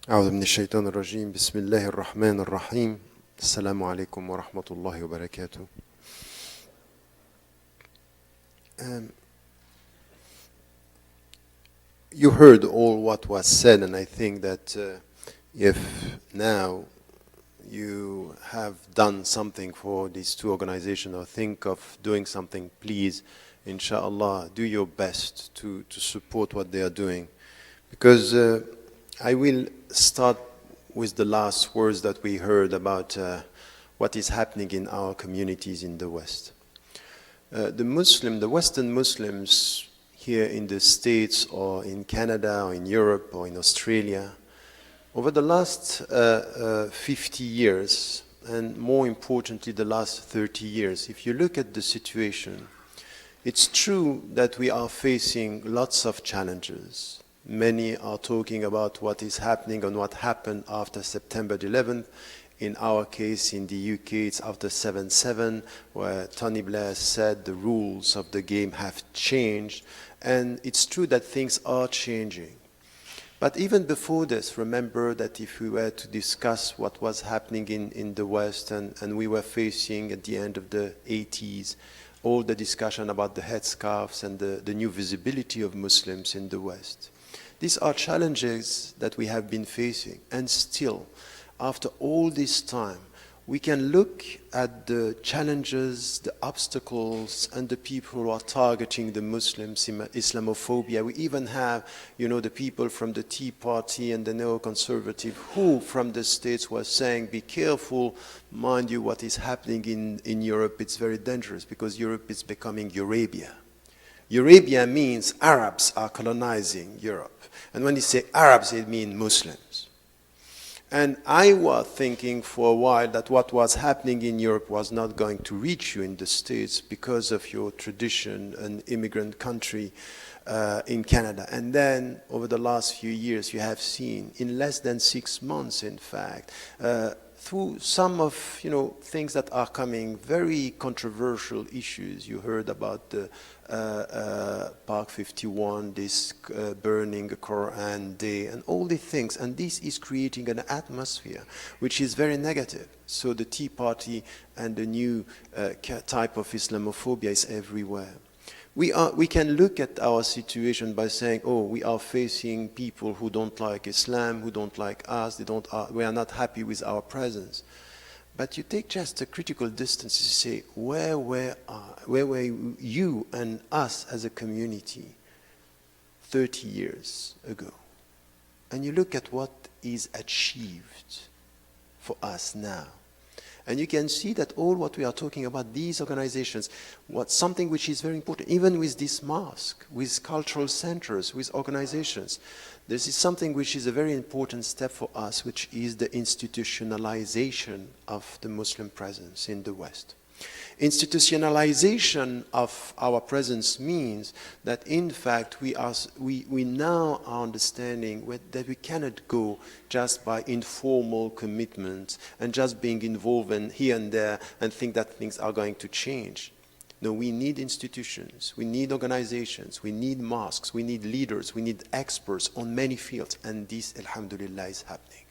أعوذ من الشيطان الرجيم بسم الله الرحمن الرحيم السلام عليكم ورحمة الله وبركاته. You heard all what was said, and I think that if now you have done something for these two organizations or think of doing something, please, inshallah, do your best to support what they are doing. Because I will start with the last words that we heard about what is happening in our communities in the West. The Western Muslims here in the States or in Canada or in Europe or in Australia, over the last 50 years, and more importantly the last 30 years, if you look at the situation, it's true that we are facing lots of challenges. Many are talking about what is happening and what happened after September 11th. In our case, in the UK, it's after 7/7, where Tony Blair said the rules of the game have changed. And it's true that things are changing. But even before this, remember that if we were to discuss what was happening in the West, and we were facing at the end of the 80s, all the discussion about the headscarves and the new visibility of Muslims in the West. These are challenges that we have been facing, and still, after all this time, we can look at the challenges, the obstacles, and the people who are targeting the Muslims, Islamophobia. We even have, the people from the Tea Party and the neoconservative who, from the States, were saying, be careful, mind you, what is happening in Europe, it's very dangerous, because Europe is becoming Eurabia. Eurabia means Arabs are colonizing Europe. And when you say Arabs, it means Muslims. And I was thinking for a while that what was happening in Europe was not going to reach you in the States because of your tradition, an immigrant country in Canada. And then over the last few years, you have seen, in less than 6 months, in fact, through some of things that are coming, very controversial issues. You heard about the Park 51, this burning Quran Day, and all these things. And this is creating an atmosphere which is very negative. So the Tea Party and the new type of Islamophobia is everywhere. We can look at our situation by saying, we are facing people who don't like Islam, who don't like us, we are not happy with our presence. But you take just a critical distance to say, where were you and us as a community 30 years ago? And you look at what is achieved for us now. And you can see that all what we are talking about, these organizations, something which is very important, even with this mosque, with cultural centers, with organizations, this is something which is a very important step for us, which is the institutionalization of the Muslim presence in the West. Institutionalization of our presence means that, in fact, we now are understanding that we cannot go just by informal commitment and just being involved here and there and think that things are going to change. No, we need institutions, we need organizations, we need mosques, we need leaders, we need experts on many fields, and this, alhamdulillah, is happening.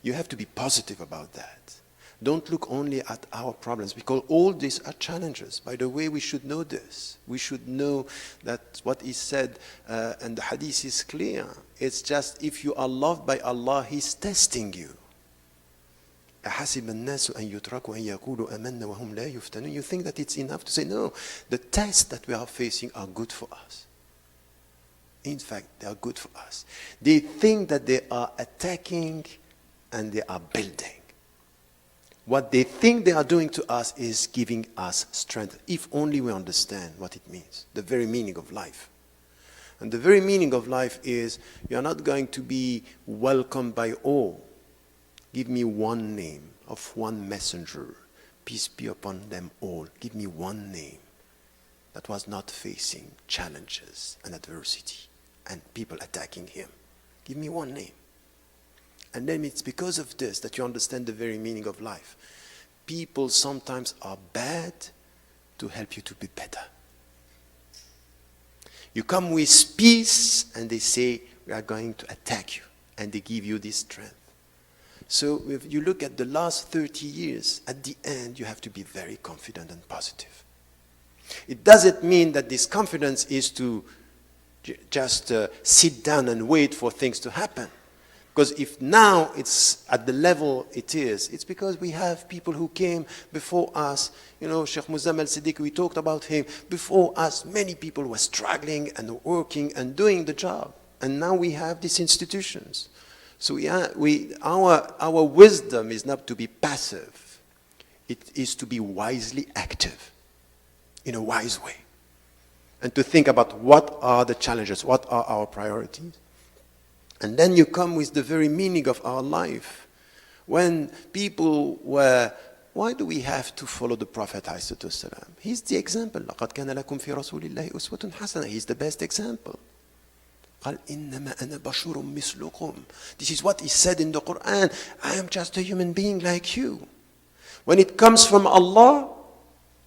You have to be positive about that. Don't look only at our problems, because all these are challenges. By the way, we should know this. We should know that what is said, and the hadith is clear. It's just, if you are loved by Allah, He's testing you. You think that it's enough to say, no, the tests that we are facing are good for us. In fact, they are good for us. They think that they are attacking and they are building. What they think they are doing to us is giving us strength, if only we understand what it means, the very meaning of life. And the very meaning of life is, you are not going to be welcomed by all. Give me one name of one messenger, peace be upon them all. Give me one name that was not facing challenges and adversity and people attacking him. Give me one name. And then it's because of this that you understand the very meaning of life. People sometimes are bad to help you to be better. You come with peace and they say, we are going to attack you. and they give you this strength. So if you look at the last 30 years, at the end, you have to be very confident and positive. It doesn't mean that this confidence is to just sit down and wait for things to happen. Because if now it's at the level it is, it's because we have people who came before us. You know, Sheikh Muzammil Siddiq, we talked about him. Before us, many people were struggling and working and doing the job. And now we have these institutions. So our wisdom is not to be passive. It is to be wisely active, in a wise way. And to think about what are the challenges, what are our priorities. And then you come with the very meaning of our life. When people were, why do we have to follow the Prophet ﷺ? He's the example. لَقَدْ كَانَ لَكُمْ فِي رَسُولِ اللَّهِ أُسْوَةٌ حَسَنَةٌ. He's the best example. قال إنما أنا بشر مثلكم. This is what is said in the Quran. I am just a human being like you. When it comes from Allah,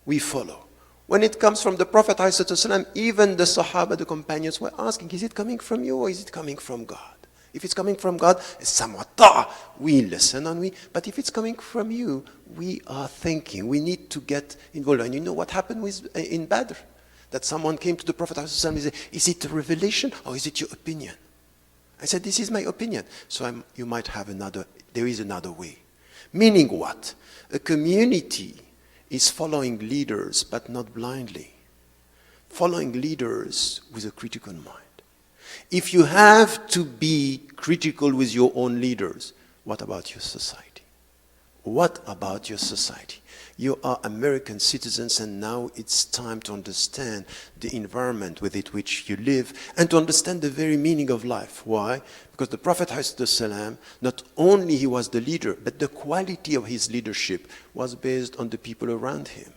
we follow. When it comes from the Prophet ﷺ, even the Sahaba, the companions, were asking, is it coming from you or is it coming from God? If it's coming from God, it's somewhat ta'ah. We listen and but if it's coming from you, we are thinking. We need to get involved. And you know what happened in Badr? That someone came to the Prophet ﷺ and said, is it a revelation or is it your opinion? I said, this is my opinion. So you might have there is another way. Meaning what? A community is following leaders, but not blindly. Following leaders with a critical mind. If you have to be critical with your own leaders, what about your society? What about your society? You are American citizens, and now it's time to understand the environment with which you live and to understand the very meaning of life. Why? Because the Prophet ﷺ, not only he was the leader, but the quality of his leadership was based on the people around him.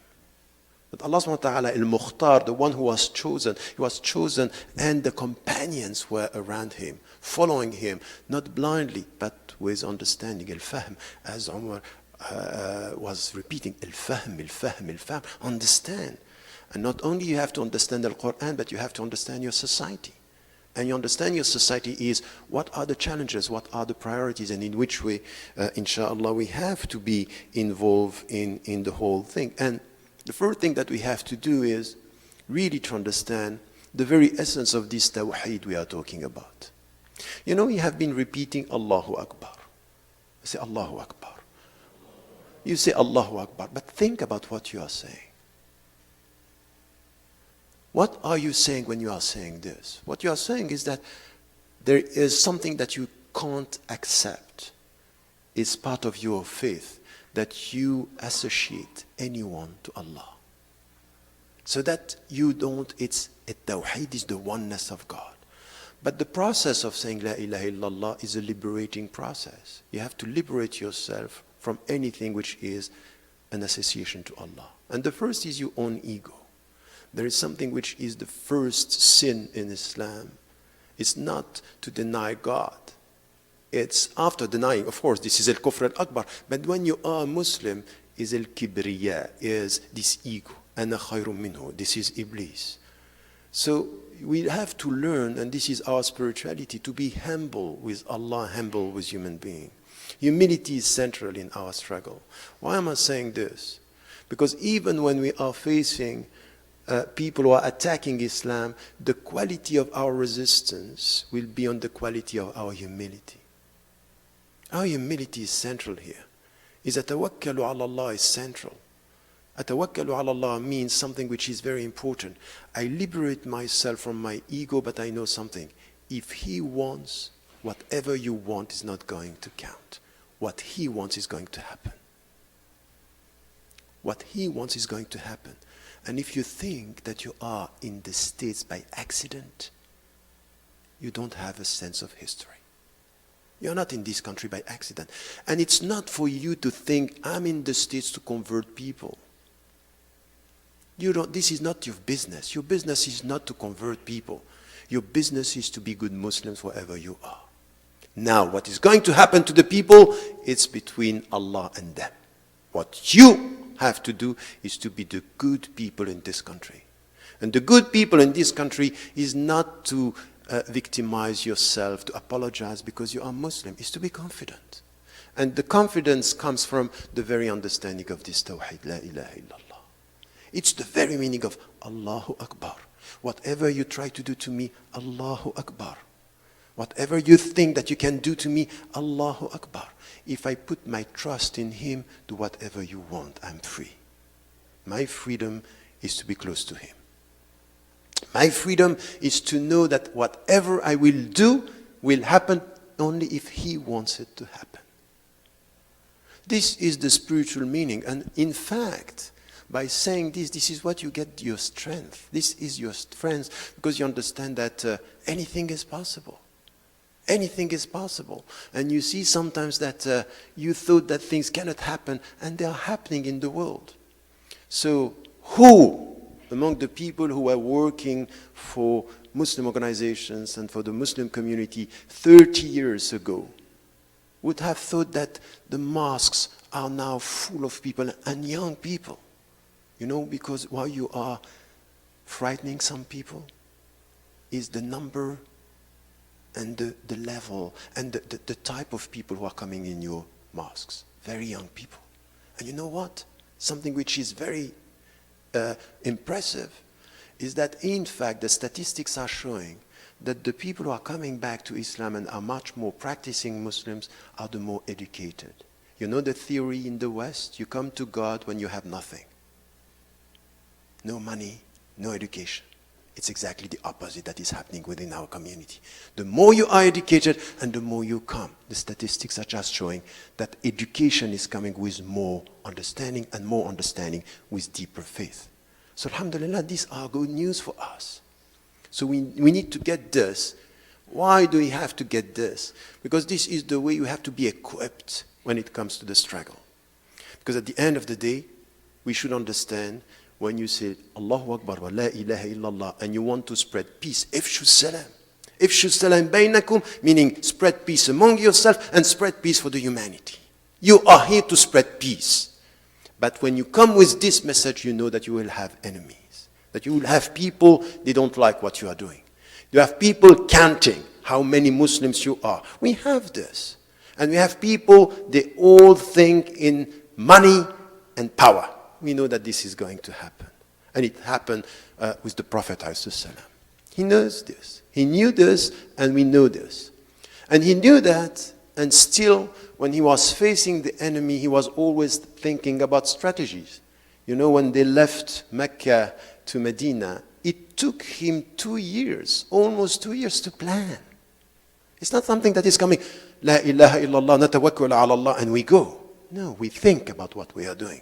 But Allah subhanahu wa ta'ala, al-Mukhtar, the one who was chosen, he was chosen and the companions were around him, following him, not blindly, but with understanding. Al-Fahm, as Umar was repeating, al-Fahm, al-Fahm, al-Fahm, understand. And not only you have to understand the Quran, but you have to understand your society. And you understand your society is what are the challenges, what are the priorities, and in which way, inshallah, we have to be involved in the whole thing. And the first thing that we have to do is really to understand the very essence of this tawheed we are talking about. You know, we have been repeating Allahu Akbar. I say Allahu Akbar. You say Allahu Akbar, but think about what you are saying. What are you saying when you are saying this? What you are saying is that there is something that you can't accept. It's part of your faith that you associate anyone to Allah. So that you don't, Tawheed is the oneness of God. But the process of saying La ilaha illallah is a liberating process. You have to liberate yourself from anything which is an association to Allah. And the first is your own ego. There is something which is the first sin in Islam. It's not to deny God. It's after denying, of course, this is al-kufr al-akbar. But when you are Muslim, is al-kibriya, is this ego. Ana khayrun minhu. This is Iblis. So we have to learn, and this is our spirituality, to be humble with Allah, humble with human being. Humility is central in our struggle. Why am I saying this? Because even when we are facing people who are attacking Islam, the quality of our resistance will be on the quality of our humility. Our humility is central here. Is atawakkalu ala Allah is central. Atawakkalu ala Allah means something which is very important. I liberate myself from my ego, but I know something. If He wants, whatever you want is not going to count. What He wants is going to happen. What He wants is going to happen. And if you think that you are in the States by accident, you don't have a sense of history. You're not in this country by accident. And it's not for you to think, I'm in the States to convert people. This is not your business. Your business is not to convert people. Your business is to be good Muslims wherever you are. Now, what is going to happen to the people, it's between Allah and them. What you have to do is to be the good people in this country. And the good people in this country is not to victimize yourself, to apologize because you are Muslim. It's to be confident. And the confidence comes from the very understanding of this Tawheed, La ilaha illallah. It's the very meaning of Allahu Akbar. Whatever you try to do to me, Allahu Akbar. Whatever you think that you can do to me, Allahu Akbar. If I put my trust in Him, do whatever you want. I'm free. My freedom is to be close to Him. My freedom is to know that whatever I will do will happen only if He wants it to happen. This is the spiritual meaning. And in fact, by saying this, this is what you get your strength. This is your strength because you understand that anything is possible. Anything is possible. And you see sometimes that you thought that things cannot happen, and they are happening in the world. So who among the people who are working for Muslim organizations and for the Muslim community 30 years ago would have thought that the mosques are now full of people and young people? You know, because while you are frightening some people is the number and the level and the type of people who are coming in your mosques. Very young people. And you know what? Something which is very impressive is that in fact the statistics are showing that the people who are coming back to Islam and are much more practicing Muslims are the more educated. You know the theory in the West? You come to God when you have nothing. No money, no education. It's exactly the opposite that is happening within our community. The more you are educated and the more you come. The statistics are just showing that education is coming with more understanding and more understanding with deeper faith. So alhamdulillah, these are good news for us. So we need to get this. Why do we have to get this? Because this is the way you have to be equipped when it comes to the struggle. Because at the end of the day, we should understand when you say Allahu Akbar wa la ilaha illallah and you want to spread peace, ifshu salam. Ifshu salam bainakum, meaning spread peace among yourself and spread peace for the humanity. You are here to spread peace. But when you come with this message, you know that you will have enemies. That you will have people, they don't like what you are doing. You have people counting how many Muslims you are. We have this. And we have people, they all think in money and power. We know that this is going to happen. And it happened with the Prophet ﷺ. He knows this. He knew this, and we know this. And he knew that, and still, when he was facing the enemy, he was always thinking about strategies. You know, when they left Mecca to Medina, it took him 2 years, almost 2 years to plan. It's not something that is coming, La ilaha illallah, natawakkul ala Allah, and we go. No, we think about what we are doing.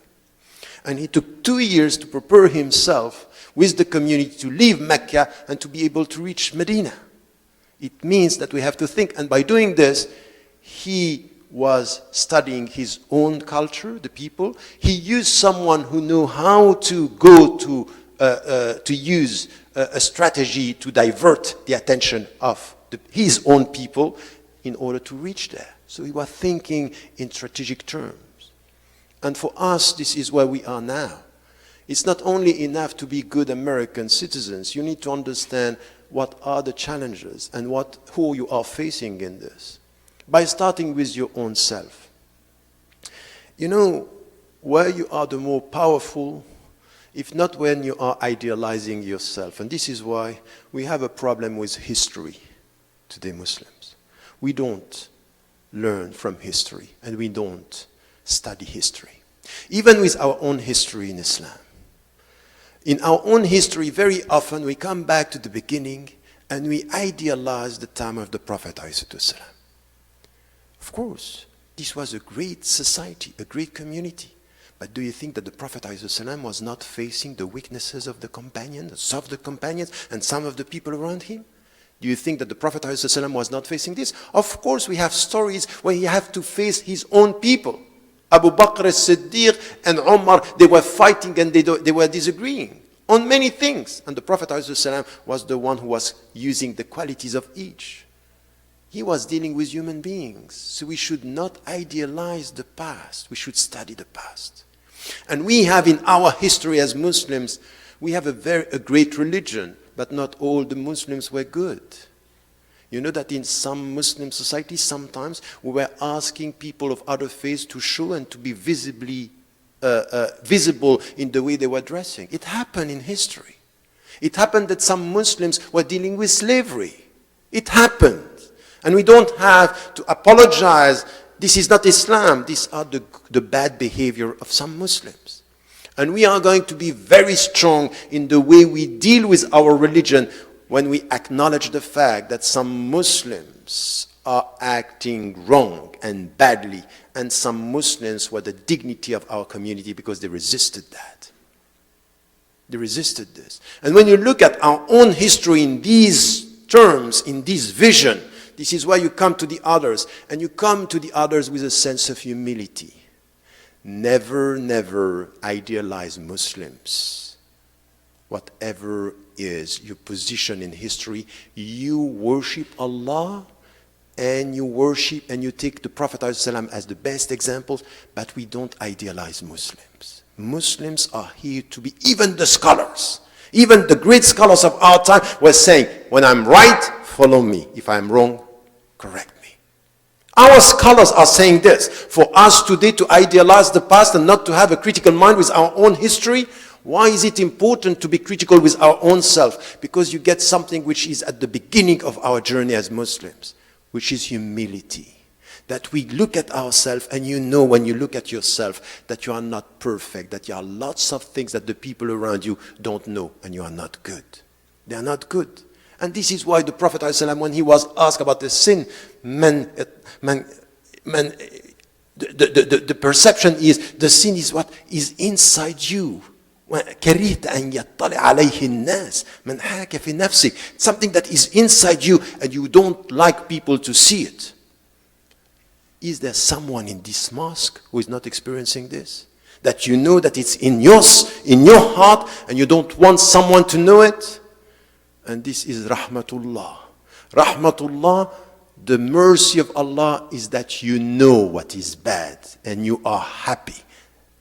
And he took 2 years to prepare himself with the community to leave Mecca and to be able to reach Medina. It means that we have to think, and by doing this, he was studying his own culture, the people. He used someone who knew how to go to use a strategy to divert the attention of his own people in order to reach there. So he was thinking in strategic terms. And for us, this is where we are now. It's not only enough to be good American citizens. You need to understand what are the challenges and who you are facing in this. By starting with your own self. You know, where you are the more powerful, if not when you are idealizing yourself. And this is why we have a problem with history today, Muslims. We don't learn from history, and we don't study history. Even with our own history in Islam. In our own history, very often we come back to the beginning and we idealize the time of the Prophet ﷺ. Of course, this was a great society, a great community. But do you think that the Prophet ﷺ was not facing the weaknesses of the companions, some of the companions, and some of the people around him? Do you think that the Prophet ﷺ was not facing this? Of course, we have stories where he had to face his own people. Abu Bakr as-Siddiq and Umar, they were fighting and they were disagreeing on many things. And the Prophet ﷺ was the one who was using the qualities of each. He was dealing with human beings. So we should not idealize the past. We should study the past. And we have in our history as Muslims, we have a great religion, but not all the Muslims were good. You know that in some Muslim societies, sometimes we were asking people of other faiths to show and to be visibly visible in the way they were dressing. It happened in history. It happened that some Muslims were dealing with slavery. It happened. And we don't have to apologize. This is not Islam. These are the bad behavior of some Muslims. And we are going to be very strong in the way we deal with our religion when we acknowledge the fact that some Muslims are acting wrong and badly, and some Muslims were the dignity of our community because they resisted that. They resisted this. And when you look at our own history in these terms, in this vision, this is why you come to the others, and you come to the others with a sense of humility. Never, never idealize Muslims. Whatever is your position in history, you worship Allah, and you worship and you take the Prophet ﷺ as the best example, but we don't idealize Muslims. Muslims are here to be, even the scholars, even the great scholars of our time were saying, when I'm right, follow me. If I'm wrong, correct me. Our scholars are saying this. For us today to idealize the past and not to have a critical mind with our own history, why is it important to be critical with our own self? Because you get something which is at the beginning of our journey as Muslims, which is humility. That we look at ourselves, and you know when you look at yourself that you are not perfect, that there are lots of things that the people around you don't know, and you are not good. They are not good. And this is why the Prophet ﷺ, when he was asked about the sin, the perception is, the sin is what is inside you. Something that is inside you and you don't like people to see it. Is there someone in this mosque who is not experiencing this? That you know that it's in your heart and you don't want someone to know it? And this is rahmatullah. Rahmatullah, the mercy of Allah is that you know what is bad and you are happy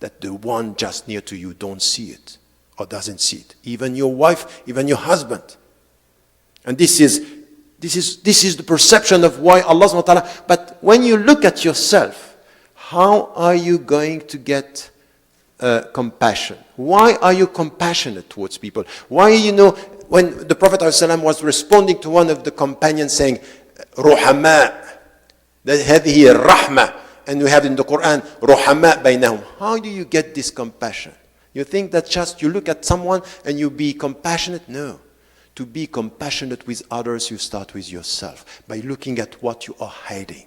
that the one just near to you don't see it or doesn't see it. Even your wife, even your husband. And this is the perception of why Allah subhanahu wa ta'ala. But when you look at yourself, how are you going to get compassion? Why are you compassionate towards people? Why, when the Prophet ﷺ was responding to one of the companions saying, Ruhama, that هذه الرحمة, and we have in the Quran, Ruhama baynahum. How do you get this compassion? You think that just you look at someone and you be compassionate? No. To be compassionate with others, you start with yourself, by looking at what you are hiding.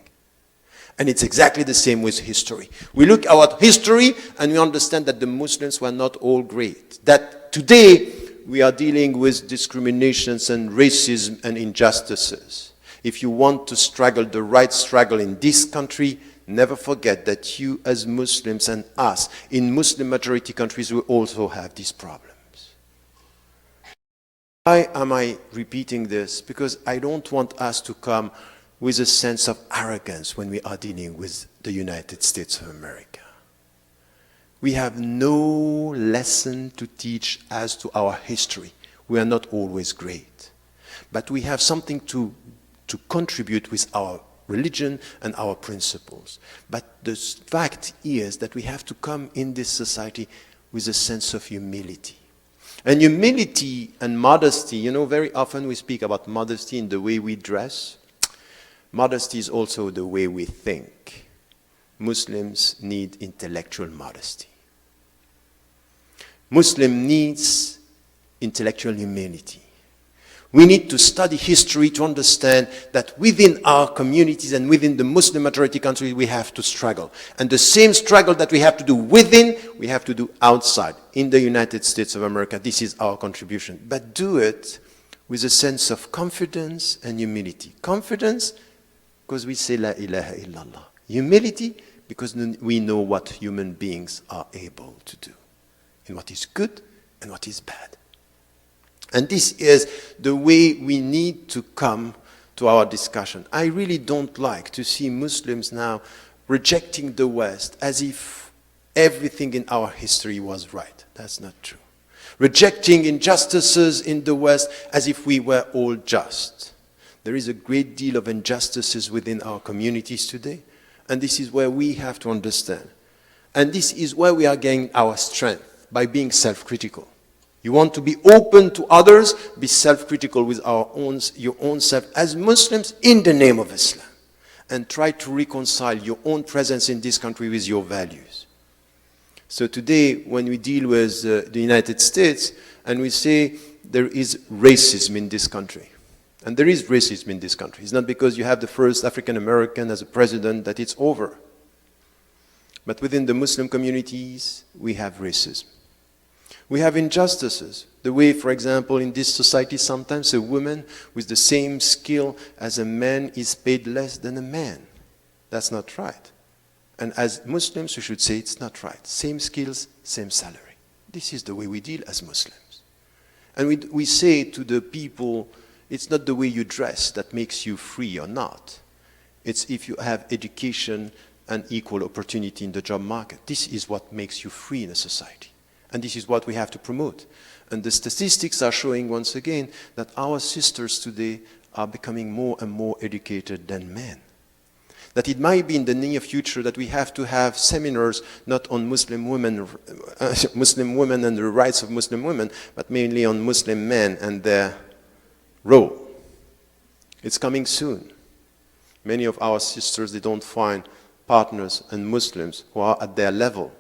And it's exactly the same with history. We look at history and we understand that the Muslims were not all great. That today we are dealing with discriminations and racism and injustices. If you want to struggle the right struggle in this country, never forget that you as Muslims and us in Muslim majority countries will also have these problems. Why am I repeating this? Because I don't want us to come with a sense of arrogance when we are dealing with the United States of America. We have no lesson to teach as to our history. We are not always great. But we have something to contribute with our religion and our principles. But the fact is that we have to come in this society with a sense of humility. And humility and modesty, very often we speak about modesty in the way we dress. Modesty is also the way we think. Muslims need intellectual modesty. Muslim needs intellectual humility. We need to study history to understand that within our communities and within the Muslim majority countries, we have to struggle. And the same struggle that we have to do within, we have to do outside. In the United States of America, this is our contribution. But do it with a sense of confidence and humility. Confidence, because we say La ilaha illallah. Humility, because we know what human beings are able to do. And what is good and what is bad. And this is the way we need to come to our discussion. I really don't like to see Muslims now rejecting the West as if everything in our history was right. That's not true. Rejecting injustices in the West as if we were all just. There is a great deal of injustices within our communities today, and this is where we have to understand. And this is where we are gaining our strength, by being self-critical. You want to be open to others, be self-critical with your own self as Muslims in the name of Islam, and try to reconcile your own presence in this country with your values. So today, when we deal with the United States, and we say there is racism in this country, and there is racism in this country. It's not because you have the first African American as a president that it's over. But within the Muslim communities, we have racism. We have injustices. The way, for example, in this society, sometimes a woman with the same skill as a man is paid less than a man. That's not right. And as Muslims, we should say it's not right. Same skills, same salary. This is the way we deal as Muslims. And we say to the people, it's not the way you dress that makes you free or not. It's if you have education and equal opportunity in the job market. This is what makes you free in a society. And this is what we have to promote. And the statistics are showing once again that our sisters today are becoming more and more educated than men. That it might be in the near future that we have to have seminars not on Muslim women and the rights of Muslim women, but mainly on Muslim men and their role. It's coming soon. Many of our sisters, they don't find partners and Muslims who are at their level.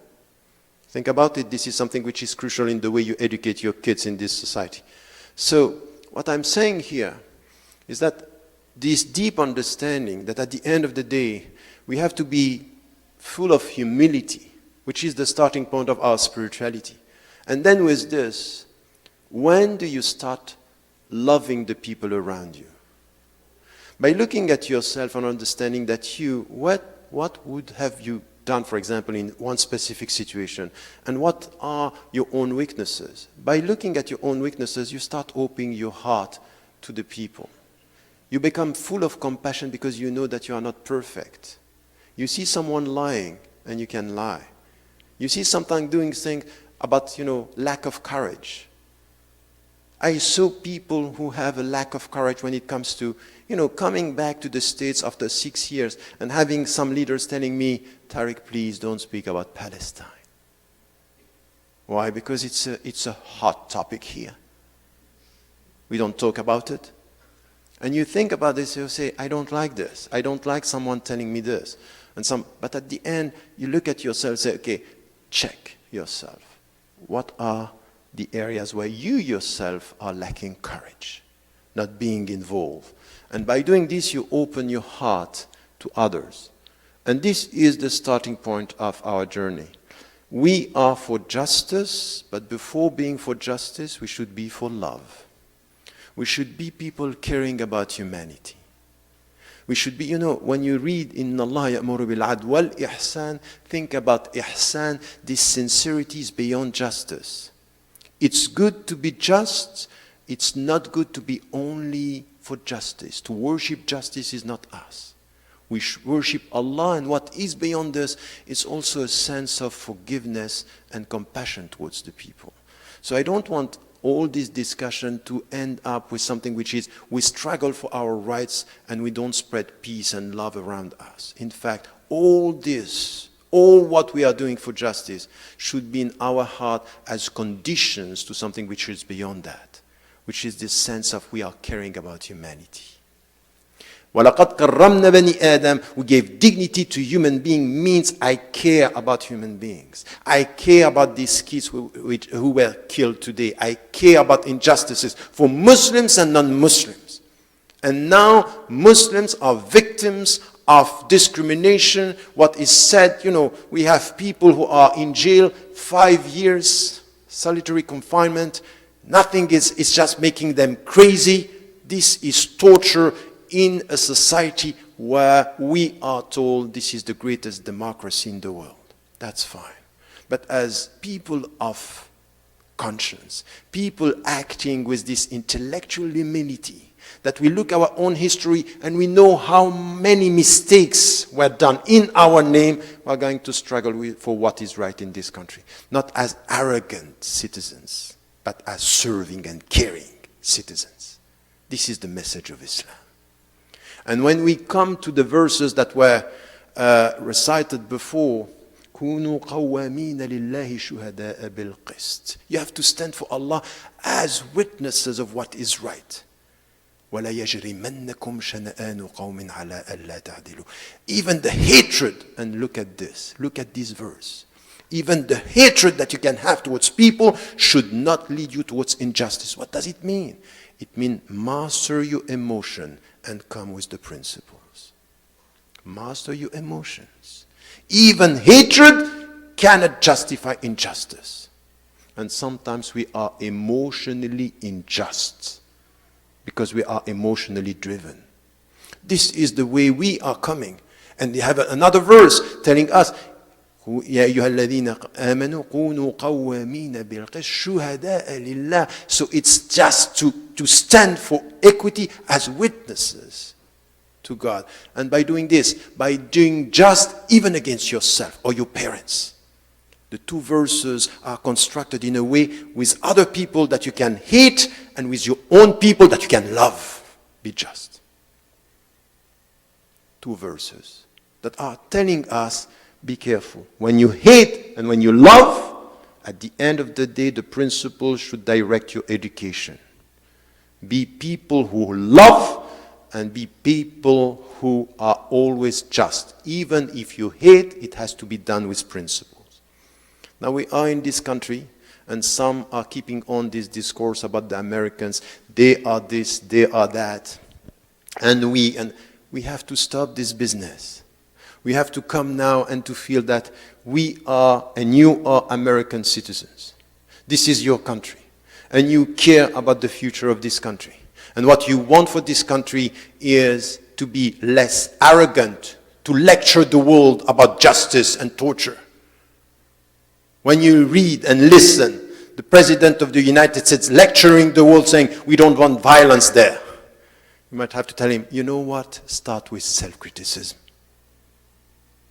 Think about it, this is something which is crucial in the way you educate your kids in this society. So, what I'm saying here is that this deep understanding that at the end of the day, we have to be full of humility, which is the starting point of our spirituality. And then with this, when do you start loving the people around you? By looking at yourself and understanding that what would have you done, for example, in one specific situation, and what are your own weaknesses? By looking at your own weaknesses, you start opening your heart to the people. You become full of compassion because you know that you are not perfect. You see someone lying, and you can lie. You see someone doing things about, lack of courage. I saw people who have a lack of courage when it comes to, coming back to the States after 6 years and having some leaders telling me, Tariq, please don't speak about Palestine. Why? Because it's a hot topic here. We don't talk about it. And you think about this, you say, I don't like this. I don't like someone telling me this. But at the end, you look at yourself and say, okay, check yourself. What are the areas where you yourself are lacking courage, not being involved? And by doing this, you open your heart to others. And this is the starting point of our journey. We are for justice, but before being for justice, we should be for love. We should be people caring about humanity. We should be, when you read Inna Allah ya'muru bil 'adl wal ihsan, think about ihsan, this sincerity is beyond justice. It's good to be just, it's not good to be only for justice. To worship justice is not us. We worship Allah, and what is beyond this is also a sense of forgiveness and compassion towards the people. So I don't want all this discussion to end up with something which is we struggle for our rights and we don't spread peace and love around us. In fact, all what we are doing for justice should be in our heart as conditions to something which is beyond that, which is this sense of we are caring about humanity. وَلَقَدْ كَرَّمْنَا بَنِي آدَمَ. We gave dignity to human being means I care about human beings. I care about these kids who were killed today. I care about injustices for Muslims and non-Muslims. And now Muslims are victims of discrimination. What is said, we have people who are in jail 5 years, solitary confinement. Nothing is just making them crazy. This is torture in a society where we are told this is the greatest democracy in the world. That's fine. But as people of conscience, people acting with this intellectual humility, that we look at our own history and we know how many mistakes were done in our name, we're going to struggle for what is right in this country. Not as arrogant citizens, but as serving and caring citizens. This is the message of Islam. And when we come to the verses that were recited before, كُونُوا قَوَّامِينَ لِلَّهِ شُهَدَاءَ بِالْقِسْطِ. You have to stand for Allah as witnesses of what is right. وَلَا يَجْرِمَنَّكُمْ شَنَآنُ قَوْمٍ عَلَىٰ أَلَّا تَعْدِلُوا. Even the hatred, and look at this verse. Even the hatred that you can have towards people should not lead you towards injustice. What does it mean? It means master your emotion and come with the principles. Master your emotions. Even hatred cannot justify injustice. And sometimes we are emotionally unjust because we are emotionally driven. This is the way we are coming. And they have another verse telling us, يا أيها الذين آمنوا كونوا قوامين بالقسط شهداء لله. So it's just to stand for equity as witnesses to God. And by doing this, by doing just even against yourself or your parents. The two verses are constructed in a way with other people that you can hate and with your own people that you can love. Be just. Two verses that are telling us, be careful. When you hate and when you love, at the end of the day, the principles should direct your education. Be people who love and be people who are always just. Even if you hate, it has to be done with principles. Now we are in this country, and some are keeping on this discourse about the Americans. They are this, they are that. And we have to stop this business. We have to come now and to feel that we are and you are American citizens. This is your country. And you care about the future of this country. And what you want for this country is to be less arrogant, to lecture the world about justice and torture. When you read and listen, the President of the United States lecturing the world saying, we don't want violence there. You might have to tell him, you know what? Start with self-criticism.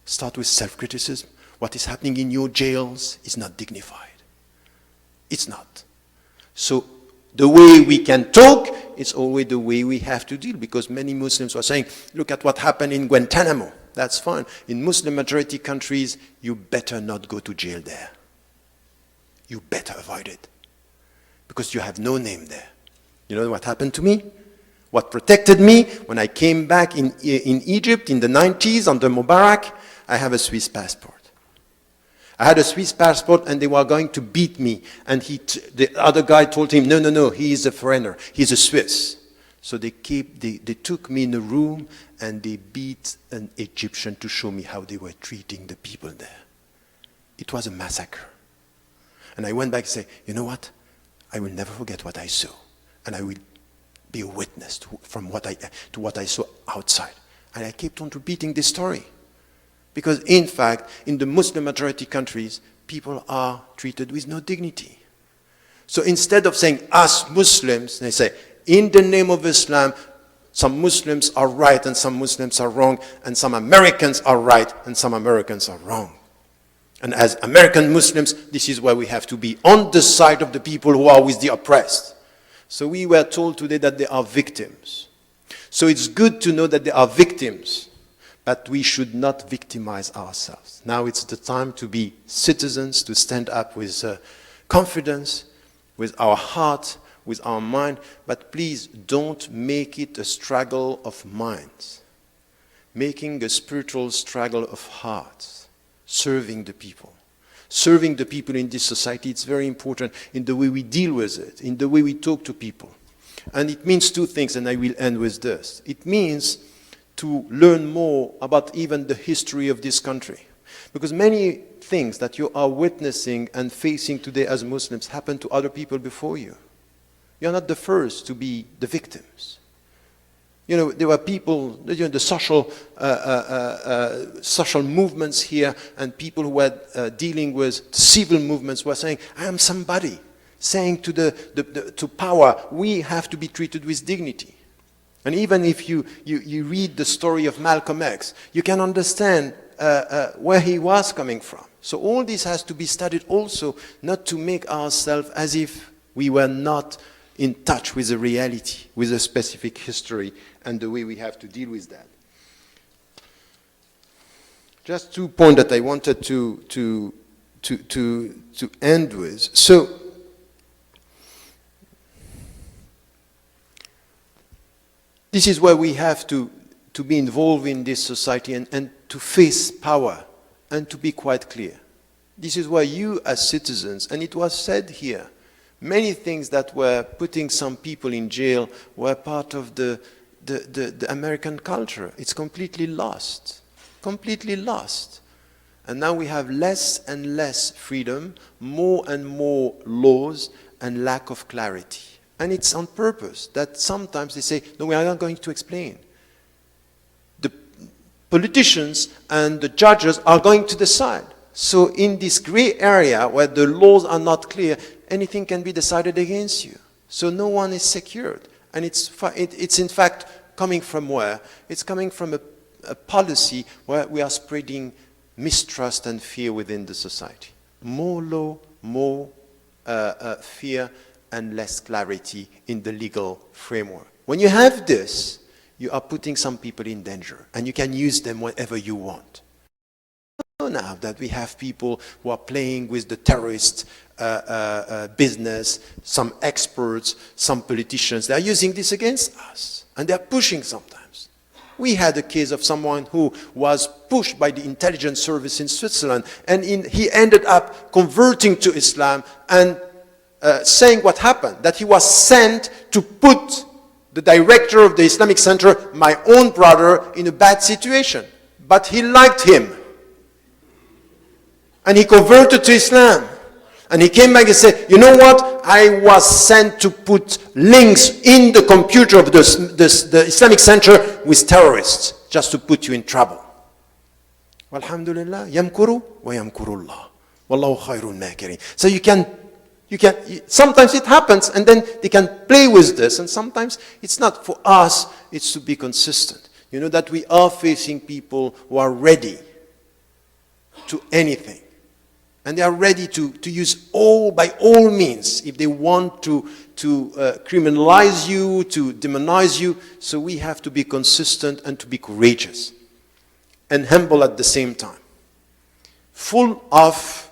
Start with self-criticism. What is happening in your jails is not dignified. It's not. So the way we can talk, it's always the way we have to deal, because many Muslims are saying, look at what happened in Guantanamo. That's fine. In Muslim majority countries, you better not go to jail there. You better avoid it. Because you have no name there. You know what happened to me? What protected me when I came back in Egypt in the 90s under Mubarak, I have a Swiss passport. I had a Swiss passport and they were going to beat me. And the other guy told him, no, he is a foreigner. He's a Swiss. So they took me in a room and they beat an Egyptian to show me how they were treating the people there. It was a massacre. And I went back and said, you know what? I will never forget what I saw. And I will be a witness to what I saw outside. And I kept on repeating this story. Because in fact, in the Muslim majority countries, people are treated with no dignity. So instead of saying us Muslims, they say, in the name of Islam, some Muslims are right and some Muslims are wrong, and some Americans are right and some Americans are wrong. And as American Muslims, this is where we have to be, on the side of the people who are with the oppressed. So we were told today that they are victims. So it's good to know that they are victims. But we should not victimize ourselves. Now it's the time to be citizens, to stand up with confidence, with our heart, with our mind. But please don't make it a struggle of minds. Making a spiritual struggle of hearts. Serving the people. Serving the people in this society, it's very important in the way we deal with it, in the way we talk to people. And it means two things, and I will end with this. It means to learn more about even the history of this country. Because many things that you are witnessing and facing today as Muslims happened to other people before you. You're not the first to be the victims. You know, there were people, the social movements here, and people who were dealing with civil movements were saying, I am somebody. Saying to power, we have to be treated with dignity. And even if you read the story of Malcolm X, you can understand where he was coming from. So all this has to be studied also, not to make ourselves as if we were not in touch with the reality, with a specific history and the way we have to deal with that. Just 2 points that I wanted to end with. So, this is where we have to be involved in this society and to face power and to be quite clear. This is where you as citizens, and it was said here, many things that were putting some people in jail were part of the American culture. It's completely lost. Completely lost. And now we have less and less freedom, more and more laws, and lack of clarity. And it's on purpose that sometimes they say, no, we are not going to explain. The politicians and the judges are going to decide. So in this gray area where the laws are not clear, anything can be decided against you. So no one is secured. And it's in fact coming from where? It's coming from a policy where we are spreading mistrust and fear within the society. More law, more fear, and less clarity in the legal framework. When you have this, you are putting some people in danger, and you can use them whenever you want. Now that we have people who are playing with the terrorist business, some experts, some politicians, they are using this against us, and they are pushing sometimes. We had a case of someone who was pushed by the intelligence service in Switzerland, and he ended up converting to Islam and saying what happened, that he was sent to put the director of the Islamic Center, my own brother, in a bad situation. But he liked him. And he converted to Islam. And he came back and said, you know what? I was sent to put links in the computer of the Islamic Center with terrorists, just to put you in trouble. Walhamdulillah, yamkuru wa yamkurullah. Wallahu khairun makirin. So sometimes it happens, and then they can play with this, and sometimes it's not. For us, it's to be consistent. You know that we are facing people who are ready to anything. And they are ready to use by all means, if they want to criminalize you, to demonize you. So we have to be consistent and to be courageous and humble at the same time. Full of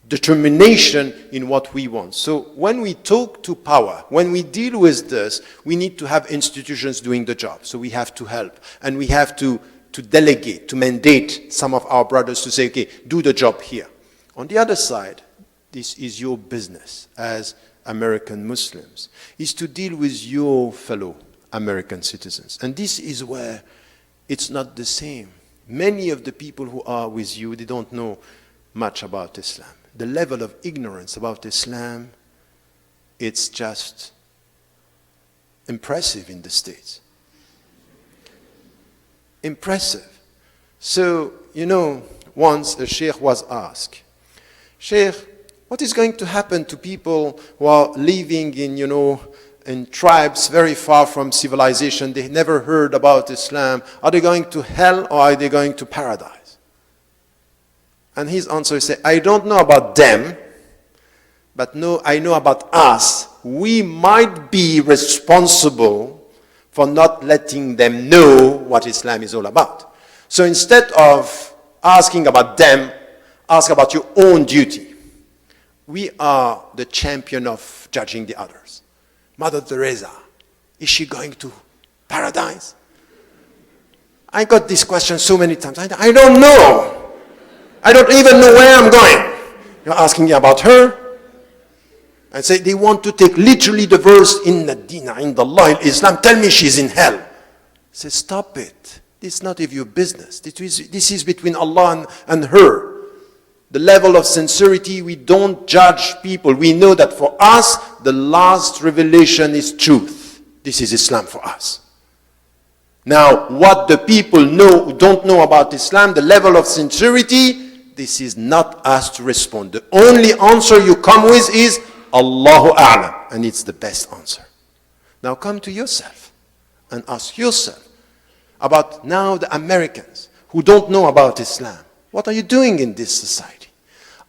determination in what we want. So when we talk to power, when we deal with this, we need to have institutions doing the job. So we have to help, and we have to delegate, to mandate some of our brothers to say, okay, do the job here. On the other side, this is your business as American Muslims, is to deal with your fellow American citizens. And this is where it's not the same. Many of the people who are with you, they don't know much about Islam. The level of ignorance about Islam, it's just impressive in the States. Impressive. So, you know, once a sheikh was asked, Sheikh, what is going to happen to people who are living in tribes very far from civilization? They never heard about Islam. Are they going to hell or are they going to paradise? And his answer is, I don't know about them, but no, I know about us. We might be responsible for not letting them know what Islam is all about. So instead of asking about them, ask about your own duty. We are the champion of judging the others. Mother Teresa, is she going to paradise? I got this question so many times. I don't know. I don't even know where I'm going. You're asking me about her? And say they want to take literally the verse, Inna Dina Inda Allah Islam, tell me she's in hell. I say, stop it. This is not of your business. This is between Allah and her. The level of sincerity, we don't judge people. We know that for us, the last revelation is truth. This is Islam for us. Now, what the people know who don't know about Islam, the level of sincerity, this is not us to respond. The only answer you come with is Allahu A'lam, and it's the best answer. Now come to yourself and ask yourself about now the Americans who don't know about Islam. What are you doing in this society?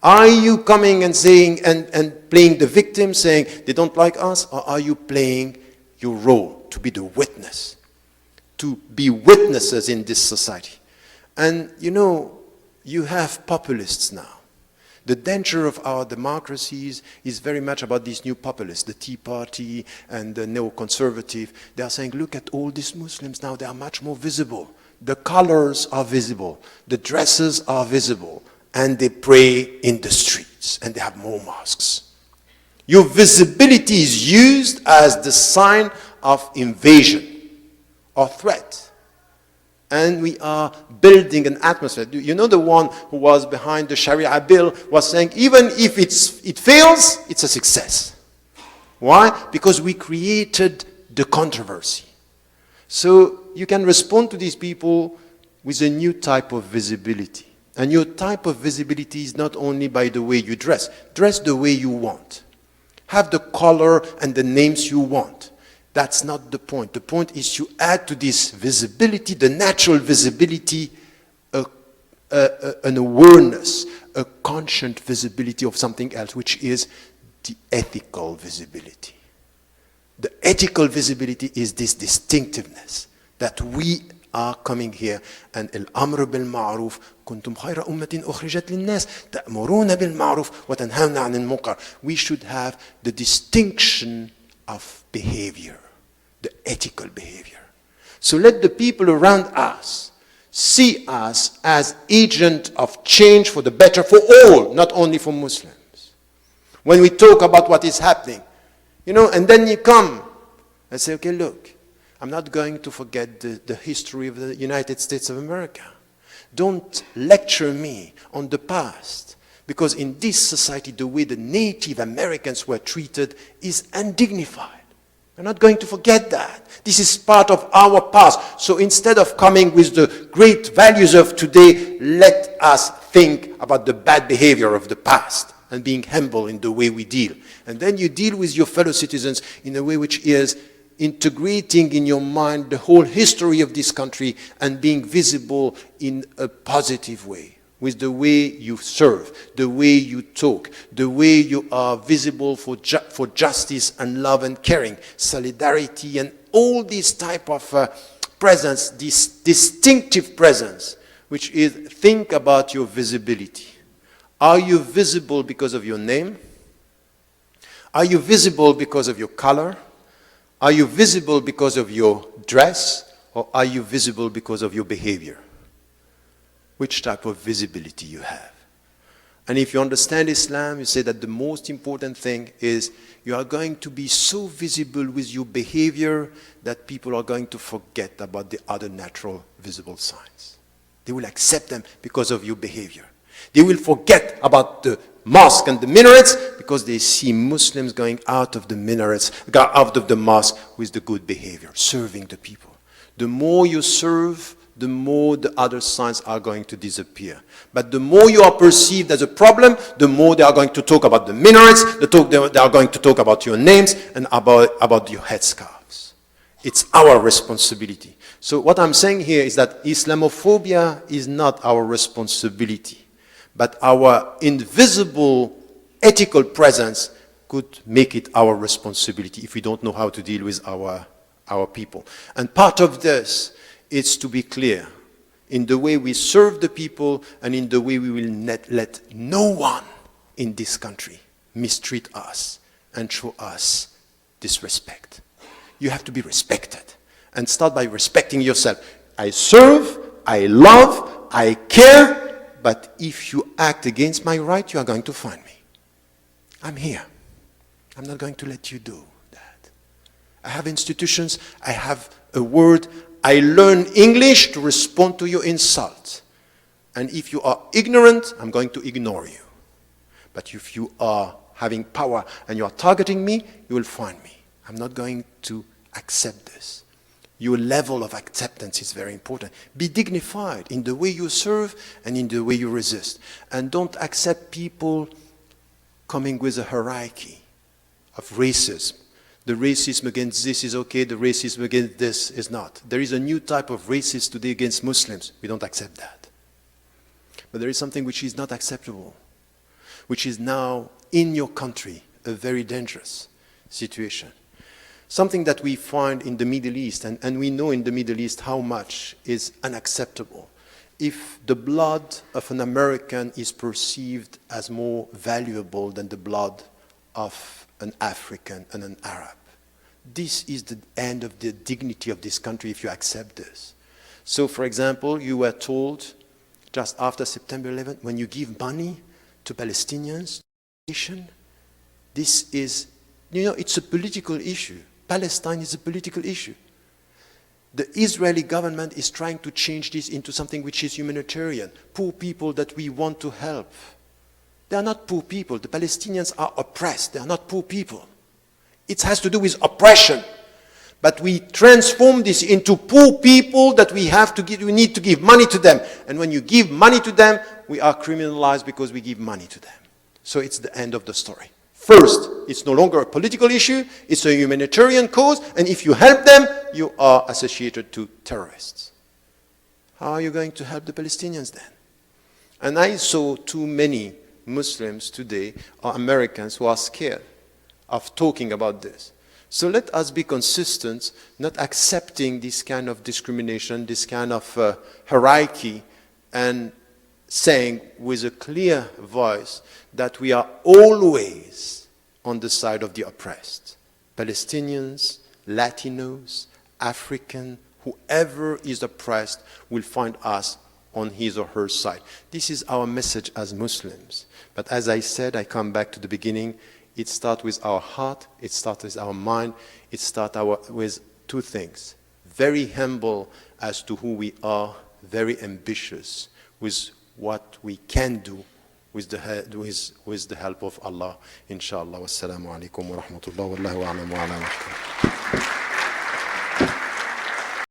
Are you coming and saying and playing the victim, saying they don't like us, or are you playing your role to be the witness, to be witnesses in this society. And you know, you have populists now. The danger of our democracies is very much about these new populists, the Tea Party and the neoconservative. They are saying, look at all these Muslims now, they are much more visible. The colors are visible, the dresses are visible, and they pray in the streets, and they have more mosques. Your visibility is used as the sign of invasion or threat. And we are building an atmosphere. You know, the one who was behind the Sharia bill was saying, even if it fails, it's a success. Why? Because we created the controversy. So you can respond to these people with a new type of visibility. And your type of visibility is not only by the way you dress. Dress the way you want. Have the color and the names you want. That's not the point. The point is to add to this visibility, the natural visibility, an awareness, a conscient visibility of something else, which is the ethical visibility. The ethical visibility is this distinctiveness that we are coming here, and الأمر بالمعروف كنتم خير أمة أخرجت للناس تأمرون بالمعروف وتنهون عن المنكر. We should have the distinction of behavior, the ethical behavior. So let the people around us see us as agent of change for the better for all, not only for Muslims. When we talk about what is happening, you know, and then you come and say, okay, look, I'm not going to forget the history of the United States of America. Don't lecture me on the past, because in this society, the way the Native Americans were treated is undignified. We're not going to forget that. This is part of our past. So instead of coming with the great values of today, let us think about the bad behavior of the past and being humble in the way we deal. And then you deal with your fellow citizens in a way which is integrating in your mind the whole history of this country and being visible in a positive way, with the way you serve, the way you talk, the way you are visible for justice and love and caring, solidarity, and all this type of presence, this distinctive presence, which is, think about your visibility. Are you visible because of your name? Are you visible because of your color? Are you visible because of your dress, or are you visible because of your behavior? Which type of visibility you have? And if you understand Islam, you say that the most important thing is you are going to be so visible with your behavior that people are going to forget about the other natural visible signs. They will accept them because of your behavior. They will forget about the mosque and the minarets because they see Muslims going out of the minarets, out of the mosque with the good behavior, serving the people. The more you serve, the more the other signs are going to disappear. But the more you are perceived as a problem, the more they are going to talk about the minarets, they are going to talk about your names and about your headscarves. It's our responsibility. So what I'm saying here is that Islamophobia is not our responsibility, but our invisible ethical presence could make it our responsibility if we don't know how to deal with our people. And part of this is to be clear in the way we serve the people and in the way we will not let no one in this country mistreat us and show us disrespect. You have to be respected. And start by respecting yourself. I serve, I love, I care, but if you act against my right, you are going to find me. I'm here. I'm not going to let you do that. I have institutions, I have a word, I learn English to respond to your insult. And if you are ignorant, I'm going to ignore you. But if you are having power and you are targeting me, you will find me. I'm not going to accept this. Your level of acceptance is very important. Be dignified in the way you serve and in the way you resist. And don't accept people coming with a hierarchy of racism. The racism against this is okay, the racism against this is not. There is a new type of racism today against Muslims. We don't accept that. But there is something which is not acceptable, which is now in your country a very dangerous situation. Something that we find in the Middle East, and we know in the Middle East how much is unacceptable. If the blood of an American is perceived as more valuable than the blood of an African and an Arab, this is the end of the dignity of this country if you accept this. So, for example, you were told just after September 11th, when you give money to Palestinians, this is, it's a political issue. Palestine is a political issue. The Israeli government is trying to change this into something which is humanitarian. Poor people that we want to help. They are not poor people. The Palestinians are oppressed. They are not poor people. It has to do with oppression. But we transform this into poor people that we need to give money to them. And when you give money to them, we are criminalized because we give money to them. So it's the end of the story. First, it's no longer a political issue, it's a humanitarian cause, and if you help them, you are associated to terrorists. How are you going to help the Palestinians then? And I saw too many Muslims today, or Americans, who are scared of talking about this. So let us be consistent, not accepting this kind of discrimination, this kind of hierarchy, and saying with a clear voice that we are always on the side of the oppressed. Palestinians, Latinos, African, whoever is oppressed will find us on his or her side. This is our message as Muslims. But as I said, I come back to the beginning, it starts with our heart, it starts with our mind, it starts with two things. Very humble as to who we are, very ambitious with what we can do with the help of Allah. Inshallah. Wassalamu alaikum wa rahmatullah. Wallahu a'lam wa ala